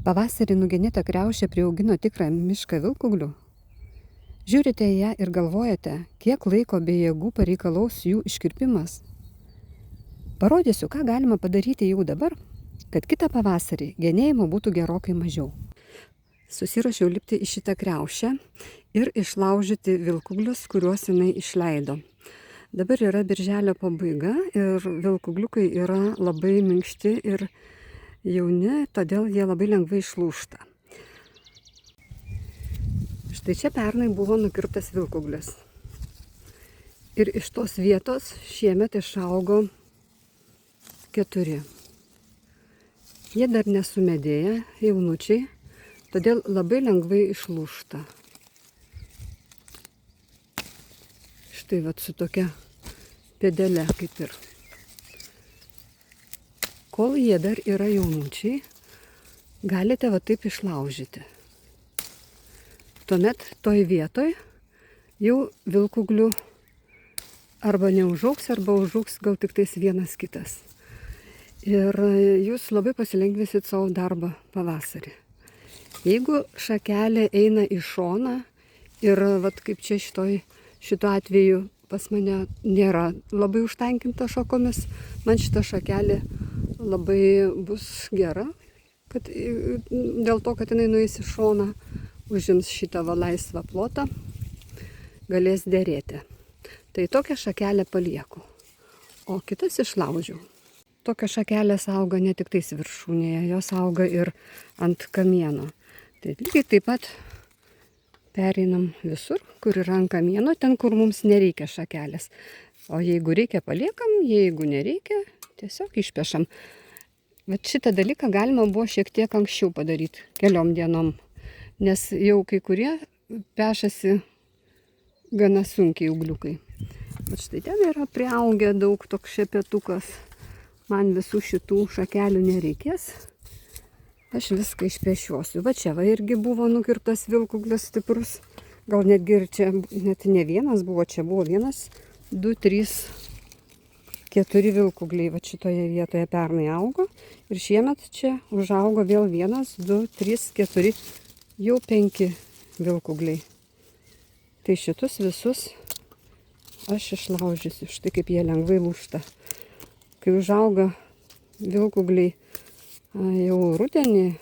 Pavasarį nugenėta kriaušė priaugino tikrą mišką vilkūglių. Žiūrite į ją ir galvojate, kiek laiko bei jėgų pareikalaus jų iškirpimas. Parodysiu, ką galima padaryti jau dabar, kad kitą pavasarį genėjimo būtų gerokai mažiau. Susiruošiau lipti į šitą kriaušę ir išlaužyti vilkūglius, kuriuos jinai išleido. Dabar yra birželio pabaiga ir vilkūgliukai yra labai minkšti ir jauni, todėl jie labai lengvai išlūžta. Štai čia pernai buvo nukirptas vilkūglis. Ir iš tos vietos šiemet išaugo 4. Jie dar nesumedėję, jaunučiai, todėl labai lengvai išlūžta. Štai vat su tokia pėdelė kaip ir. Kol jie dar yra jaunučiai, galite va taip išlaužyti. Tuomet toj vietoj jau vilkūglių arba neužaugs, arba užaugs gal tik tais vienas kitas. Ir jūs labai pasilengvisit savo darbą pavasarį. Jeigu šakelė eina į šoną ir vat kaip čia šituo atveju pas mane nėra labai užtankinta šakomis, man šita šakelė labai bus gera, dėl to, kad jinai nueis į šoną, užims šitą laisvą plotą, galės derėti. Tai tokią šakelę palieku, o kitas išlaužiu. Tokios šakelės auga ne tik tais viršūnėje, jos auga ir ant kamieno. Tai lygiai taip pat pereinam visur, kur yra ant kamieno, ten, kur mums nereikia šakelės. O jeigu reikia, paliekam, jeigu nereikia, tiesiog išpešam. Bet šitą dalyką galima buvo šiek tiek anksčiau padaryti, keliom dienom. Nes jau kai kurie pešasi gana sunkiai ūgliukai. Bet štai ten yra priaugę daug toks šepetukas. Man visų šitų šakelių nereikės. Aš viską išpešiuosiu. Va čia irgi buvo nukirptas vilkūglis stiprus. Gal netgi ir čia net ne vienas buvo, čia buvo 1, 2, 3, 4 vilkūgliai. Va šitoje vietoje pernai augo. Ir šiemet čia užaugo vėl 1, 2, 3, 4, jau 5 vilkūgliai. Tai šitus visus aš išlaužysiu. Štai kaip jie lengvai lūžta. Kai užauga vilkūgliai jau rudenį,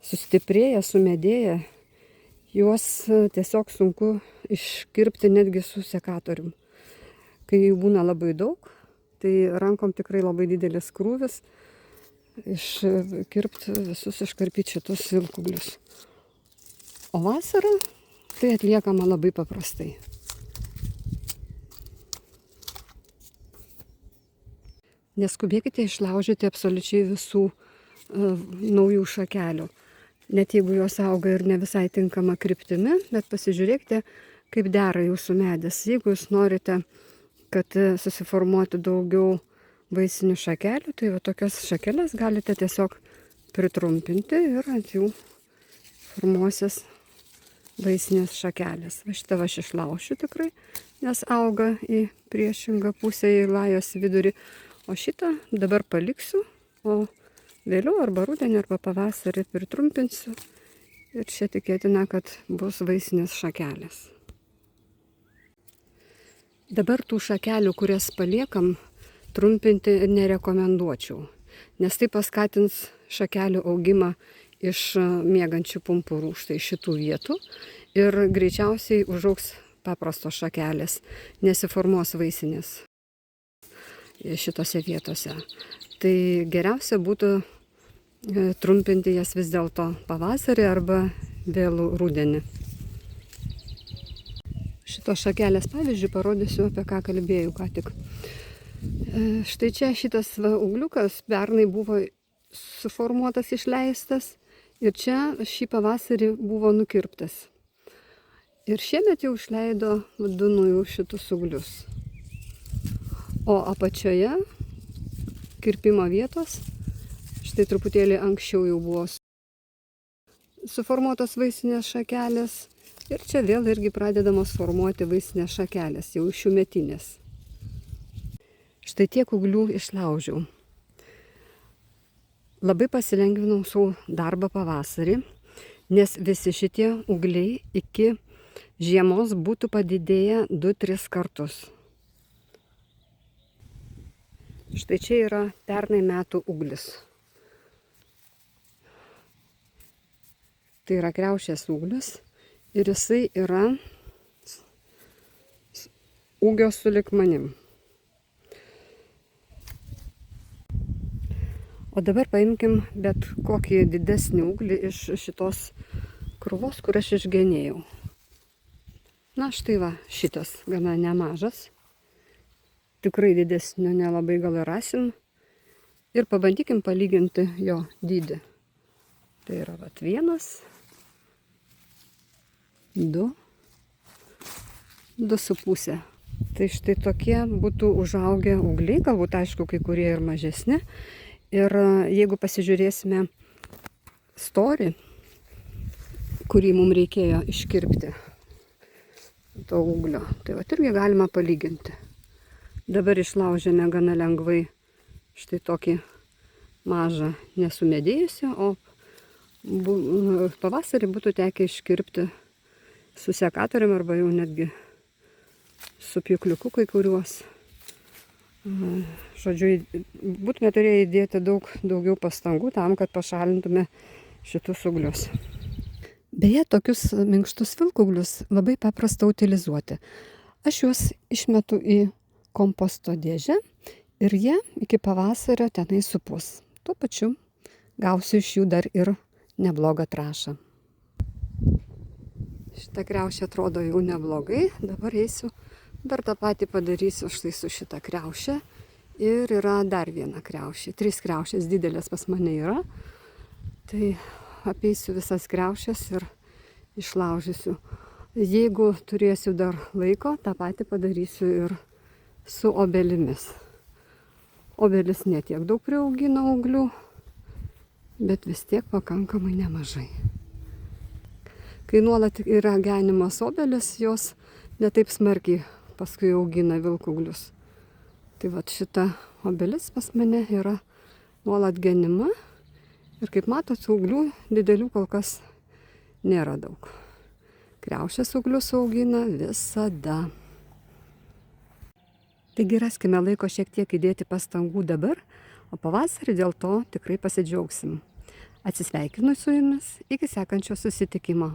sustiprėja, sumedėja, juos tiesiog sunku iškirpti netgi su sekatorium. Kai jų būna labai daug, tai rankom tikrai labai didelis krūvis iškarpyti šitus vilkūglius. O vasarą tai atliekama labai paprastai. Neskubėkite išlaužyti absoliučiai visų naujų šakelių. Net jeigu jos auga ir ne visai tinkama kryptimi, bet pasižiūrėkite, kaip dera jūsų medis. Jeigu jūs norite, kad susiformuotų daugiau vaisinių šakelių, tai va tokias šakelės galite tiesiog pritrumpinti ir ant jų formuosis vaisinės šakelės. Va šitą aš išlaušiu tikrai, nes auga į priešingą pusę, į lajos vidurį. O šitą dabar paliksiu, o vėliau arba rudenį, arba pavasarį pritrumpinsiu. Ir čia tikėtina, kad bus vaisinės šakelės. Dabar tų šakelių, kurias paliekam, trumpinti nerekomenduočiau, nes tai paskatins šakelių augimą iš miegančių pumpurų, štai šitų vietų. Ir greičiausiai užaugs paprastos šakelės, nesiformuos vaisinės šitose vietose. Tai geriausia būtų trumpinti jas vis dėlto pavasarį arba vėlų rudenį. Šitos šakelės pavyzdžiui parodysiu, apie ką kalbėjau ką tik. Štai čia šitas ūgliukas pernai buvo suformuotas, išleistas ir čia šį pavasarį buvo nukirptas. Ir šiemet jau išleido 2 naujus šitus ūglius. O apačioje kirpimo vietos, štai truputėlį anksčiau jau buvo suformuotos vaisinės šakelės ir čia vėl irgi pradedamos formuoti vaisinės šakelės, jau šiųmetinės. Štai tiek ūglių išlaužiau. Labai pasilengvinau savo darbą pavasarį, nes visi šitie ūgliai iki žiemos būtų padidėję 2-3 kartus. Štai čia yra pernai metų ūglis. Tai yra kriaušės ūglis ir jisai yra ūgio sulig manim. O dabar paimkim bet kokį didesnį ūglį iš šitos krūvos, kur aš išgenėjau. Na štai va, šitas gana nemažas. Tikrai didesnio nelabai gal ir rasim. Ir pabandykim palyginti jo dydį. Tai yra vat 1, 2, 2,5. Tai štai tokie būtų užaugę ūgliai, galbūt aišku kai kurie ir mažesni. Ir jeigu pasižiūrėsime storį, kurį mums reikėjo iškirpti to ūglio, tai vat irgi galima palyginti. Dabar išlaužėme gana lengvai štai tokį mažą nesumedėjusią, o pavasarį būtų tekę iškirpti su sekatorium arba jau netgi su pjūkliuku kai kuriuos. Žodžiu, būtume turėję įdėti daugiau pastangų tam, kad pašalintume šitus ūglius. Beje, tokius minkštus vilkūglius labai paprasta utilizuoti. Aš juos išmetu į komposto dėžę ir jie iki pavasario tenai supus. Tuo pačiu gausiu iš jų dar ir neblogą trąšą. Šita kriaušė atrodo jau neblogai, dabar eisiu. Dar tą patį padarysiu štai su šita kriaušė. Ir yra dar viena kriaušė. 3 kriaušės didelės pas mane yra. Tai apeisiu visas kriaušės ir išlaužysiu. Jeigu turėsiu dar laiko, tą patį padarysiu ir su obelimis. Obelis netiek daug priaugina ūglių, bet vis tiek pakankamai nemažai. Kai nuolat yra genimas obelis, jos netaip smarkiai paskui augina vilkūglius. Tai vat šita obelis pas mane yra nuolat genima ir kaip matot, ūglių didelių kol kas nėra daug. Kriaušės ūglius augina visada. Taigi raskime laiko šiek tiek įdėti pastangų dabar, o pavasarį dėl to tikrai pasidžiaugsim. Atsisveikinu su jumis, iki sekančio susitikimo.